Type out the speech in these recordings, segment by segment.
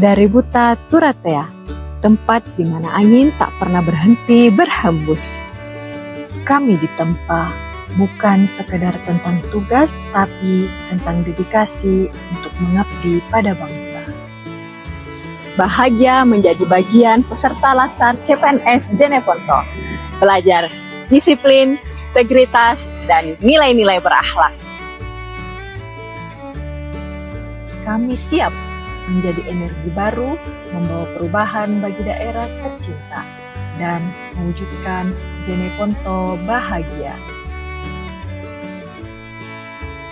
Dari Buta Turatea, tempat di mana angin tak pernah berhenti berhembus. Kami ditempa bukan sekedar tentang tugas, tapi tentang dedikasi untuk mengabdi pada bangsa. Bahagia menjadi bagian peserta Latsar CPNS Jeneponto. Belajar disiplin, integritas, dan nilai-nilai berakhlak. Kami siap menjadi energi baru, membawa perubahan bagi daerah tercinta, dan mewujudkan Jeneponto bahagia.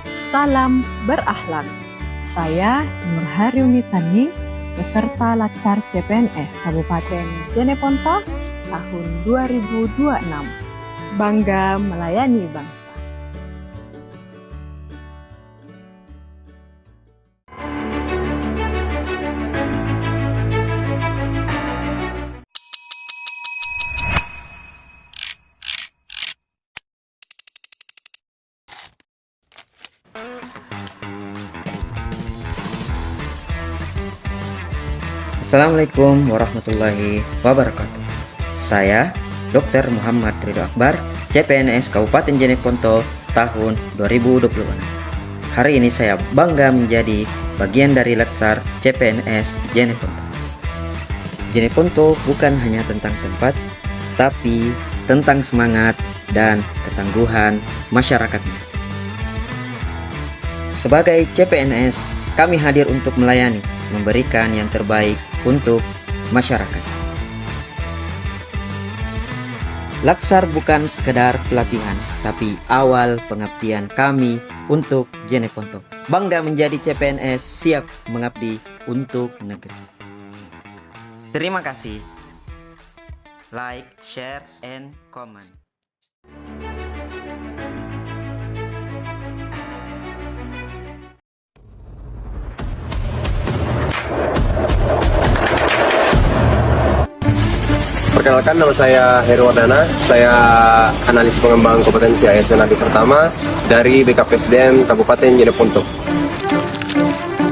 Salam berakhlak. Saya Nur Haryuni Tani, peserta Latsar CPNS Kabupaten Jeneponto tahun 2026. Bangga melayani bangsa. Assalamualaikum warahmatullahi wabarakatuh. Saya Dr. Muhammad Ridho Akbar, CPNS Kabupaten Jeneponto tahun 2026. Hari ini saya bangga menjadi bagian dari Latsar CPNS Jeneponto. Jeneponto bukan hanya tentang tempat, tapi tentang semangat dan ketangguhan masyarakatnya. Sebagai CPNS, kami hadir untuk melayani, memberikan yang terbaik untuk masyarakat. Latsar bukan sekedar pelatihan, tapi awal pengabdian kami untuk Jeneponto. Bangga menjadi CPNS, siap mengabdi untuk negeri. Terima kasih. Like, share, and comment. Perkenalkan, nama saya Heru Wardana, saya analis pengembangan kompetensi ASN AD pertama dari BKPSDM Kabupaten Jeneponto.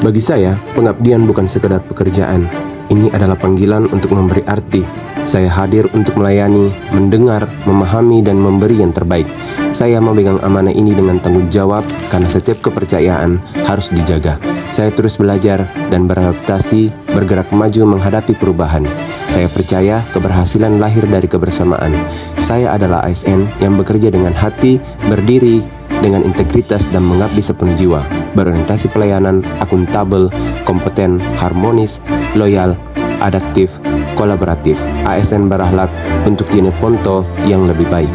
Bagi saya, pengabdian bukan sekedar pekerjaan. Ini adalah panggilan untuk memberi arti. Saya hadir untuk melayani, mendengar, memahami, dan memberi yang terbaik. Saya memegang amanah ini dengan tanggung jawab karena setiap kepercayaan harus dijaga. Saya terus belajar dan beradaptasi, bergerak maju menghadapi perubahan. Saya percaya keberhasilan lahir dari kebersamaan. Saya adalah ASN yang bekerja dengan hati, berdiri dengan integritas dan mengabdi sepenuh jiwa, berorientasi pelayanan, akuntabel, kompeten, harmonis, loyal, adaptif, kolaboratif. ASN berakhlak untuk Jeneponto yang lebih baik.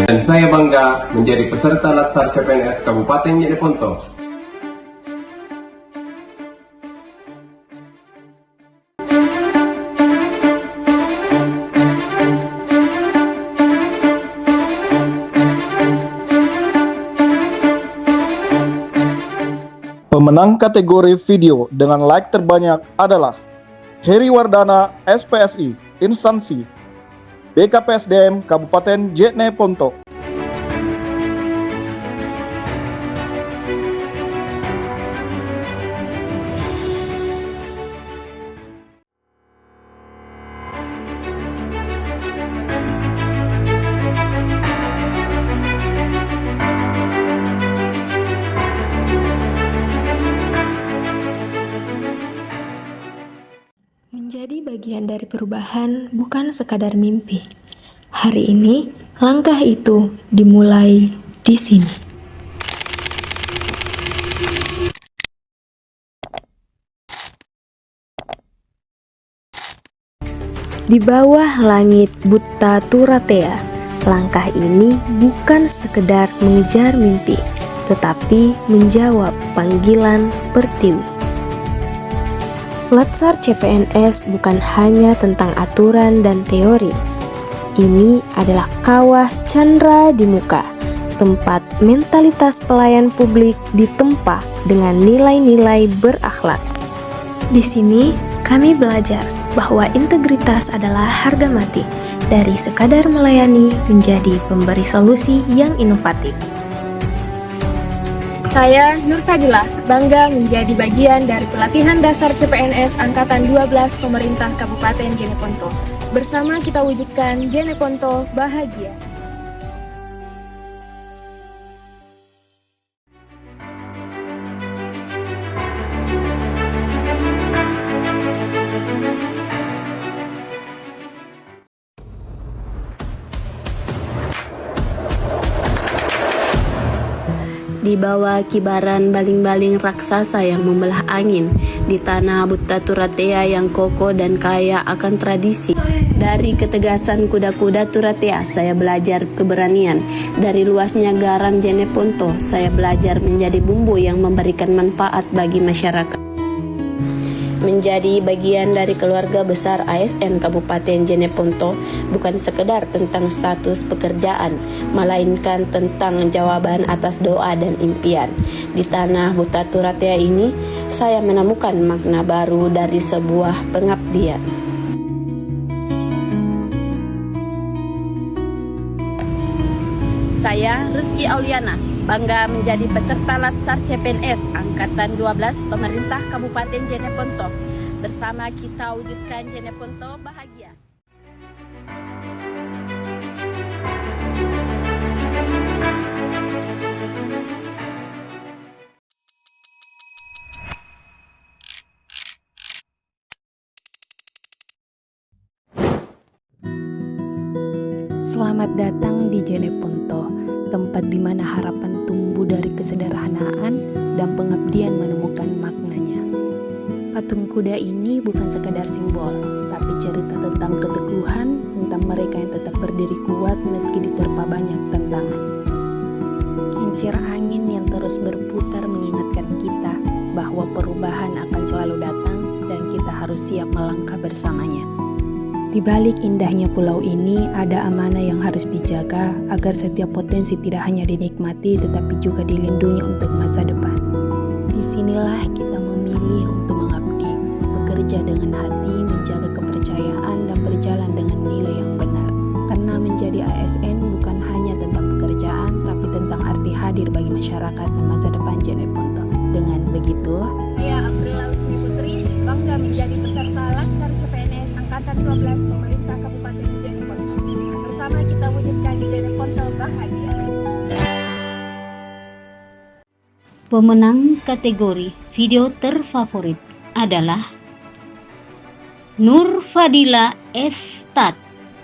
Dan saya bangga menjadi peserta Latsar CPNS Kabupaten Jeneponto. Pemenang kategori video dengan like terbanyak adalah Heri Wardana SPSI Instansi BKPSDM Kabupaten Jeneponto. Menjadi bagian dari perubahan bukan sekadar mimpi. Hari ini, langkah itu dimulai di sini. Di bawah langit Buta Turatea, langkah ini bukan sekedar mengejar mimpi, tetapi menjawab panggilan Pertiwi. Latsar CPNS bukan hanya tentang aturan dan teori. Ini adalah kawah candra di muka, tempat mentalitas pelayan publik ditempa dengan nilai-nilai berakhlak. Di sini, kami belajar bahwa integritas adalah harga mati, dari sekadar melayani menjadi pemberi solusi yang inovatif. Saya Nur Fadilah, bangga menjadi bagian dari pelatihan dasar CPNS Angkatan 12 Pemerintah Kabupaten Jeneponto. Bersama kita wujudkan Jeneponto bahagia. Di bawah kibaran baling-baling raksasa yang membelah angin, di tanah buta Turatea yang kokoh dan kaya akan tradisi. Dari ketegasan kuda-kuda Turatea, saya belajar keberanian. Dari luasnya garam Jeneponto, saya belajar menjadi bumbu yang memberikan manfaat bagi masyarakat. Menjadi bagian dari keluarga besar ASN Kabupaten Jeneponto bukan sekedar tentang status pekerjaan, melainkan tentang jawaban atas doa dan impian. Di tanah buta Turatea ini, saya menemukan makna baru dari sebuah pengabdian. Saya Rizky Auliana, bangga menjadi peserta Latsar CPNS Angkatan 12 Pemerintah Kabupaten Jeneponto. Bersama kita wujudkan Jeneponto bahagia. Selamat datang di Jeneponto, tempat di mana harapan tumbuh dari kesederhanaan dan pengabdian menemukan maknanya. Patung kuda ini bukan sekadar simbol, tapi cerita tentang keteguhan, tentang mereka yang tetap berdiri kuat meski diterpa banyak tantangan. Kincir angin yang terus berputar mengingatkan kita bahwa perubahan akan selalu datang dan kita harus siap melangkah bersamanya. Di balik indahnya pulau ini, ada amanah yang harus dijaga agar setiap potensi tidak hanya dinikmati tetapi juga dilindungi untuk masa depan. Disinilah kita memilih untuk mengabdi, bekerja dengan hati, menjaga kepercayaan dan berjalan dengan nilai yang benar. Karena menjadi ASN bukan hanya tentang pekerjaan, tapi tentang arti hadir bagi masyarakat dan masa depan Jeneponto. Dengan begitu, Saya Aprila Usmi Putri, bangga menjadi peserta Latsar CPNS Angkatan 12 Pemerintah Kabupaten Jeneponto. Bersama kita wujudkan Jeneponto bahagia. Pemenang kategori video terfavorit adalah Nur Fadila Estat,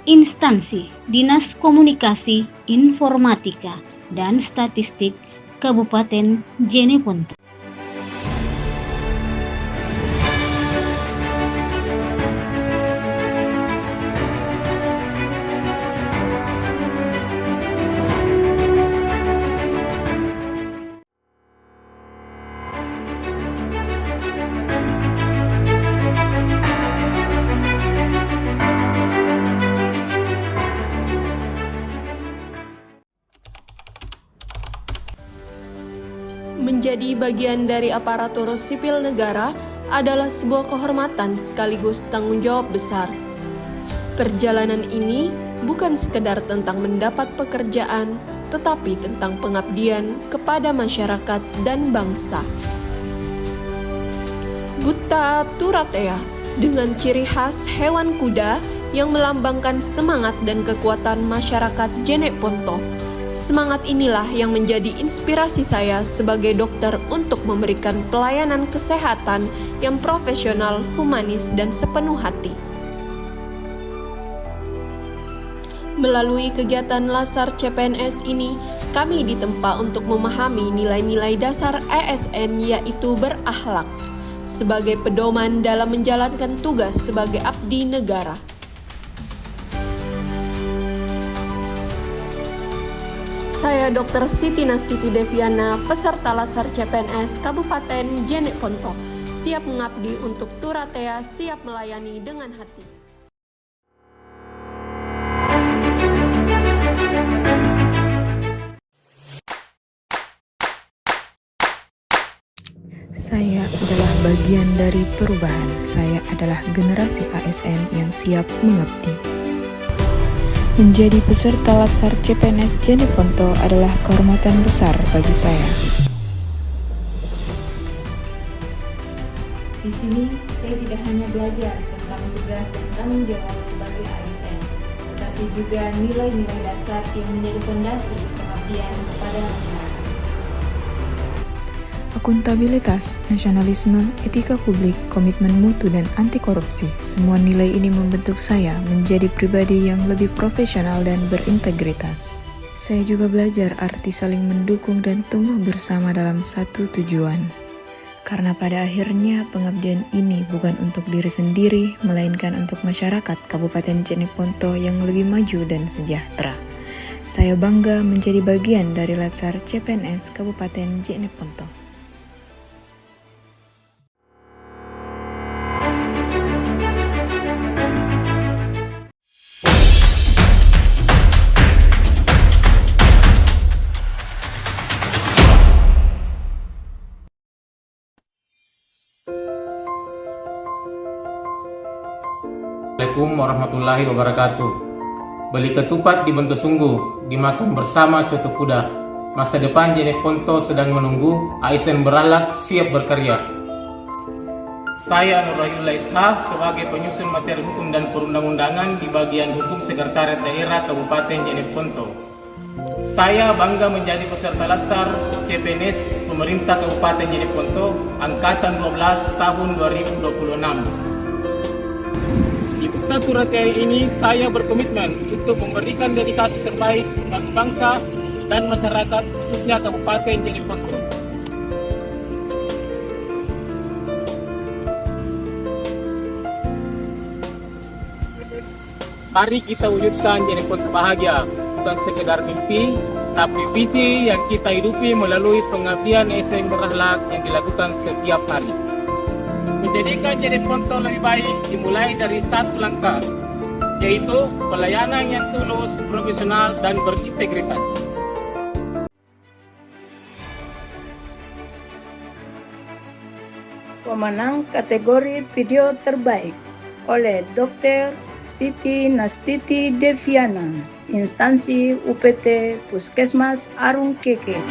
Instansi Dinas Komunikasi, Informatika, dan Statistik Kabupaten Jeneponto. Menjadi bagian dari aparatur sipil negara adalah sebuah kehormatan sekaligus tanggung jawab besar. Perjalanan ini bukan sekedar tentang mendapat pekerjaan, tetapi tentang pengabdian kepada masyarakat dan bangsa. Buta Turatea dengan ciri khas hewan kuda yang melambangkan semangat dan kekuatan masyarakat Jeneponto. Semangat inilah yang menjadi inspirasi saya sebagai dokter untuk memberikan pelayanan kesehatan yang profesional, humanis, dan sepenuh hati. Melalui kegiatan Latsar CPNS ini, kami ditempa untuk memahami nilai-nilai dasar ASN yaitu berakhlak, sebagai pedoman dalam menjalankan tugas sebagai abdi negara. Saya Dr. Siti Nastiti Deviana, peserta Latsar CPNS Kabupaten Jeneponto, siap mengabdi untuk Turatea, siap melayani dengan hati. Saya adalah bagian dari perubahan. Saya adalah generasi ASN yang siap mengabdi. Menjadi peserta Latsar CPNS Jeneponto adalah kehormatan besar bagi saya. Di sini, saya tidak hanya belajar tentang tugas dan tanggung jawab sebagai ASN, tetapi juga nilai-nilai dasar yang menjadi fondasi pengabdian kepada masyarakat. Akuntabilitas, nasionalisme, etika publik, komitmen mutu, dan anti korupsi. Semua nilai ini membentuk saya menjadi pribadi yang lebih profesional dan berintegritas. Saya juga belajar arti saling mendukung dan tumbuh bersama dalam satu tujuan. Karena pada akhirnya pengabdian ini bukan untuk diri sendiri, melainkan untuk masyarakat Kabupaten Jeneponto yang lebih maju dan sejahtera. Saya bangga menjadi bagian dari Latsar CPNS Kabupaten Jeneponto. Assalamualaikum warahmatullahi wabarakatuh. Beli ketupat dibentuk sungguh, dimakan bersama coto kuda. Masa depan Jeneponto sedang menunggu, ASN beralat siap berkarya. Saya Nur Rahimullah Ishaq sebagai penyusun materi hukum dan perundang-undangan di bagian hukum Sekretariat Daerah Kabupaten Jeneponto. Saya bangga menjadi peserta Latsar CPNS Pemerintah Kabupaten Jeneponto Angkatan 12 tahun 2026. Di Bukta Turatea ini saya berkomitmen untuk memberikan dedikasi terbaik bagi bangsa dan masyarakat khususnya Kabupaten Jeneponto. Mari kita wujudkan Jeneponto bahagia, bukan sekedar mimpi, tapi visi yang kita hidupi melalui pengabdian ASN berakhlak yang dilakukan setiap hari. Menjadikan Jeneponto lebih baik dimulai dari satu langkah, yaitu pelayanan yang tulus, profesional, dan berintegritas. Pemenang kategori video terbaik oleh Dr. Siti Nastiti Deviana, instansi UPT Puskesmas Arung Keke.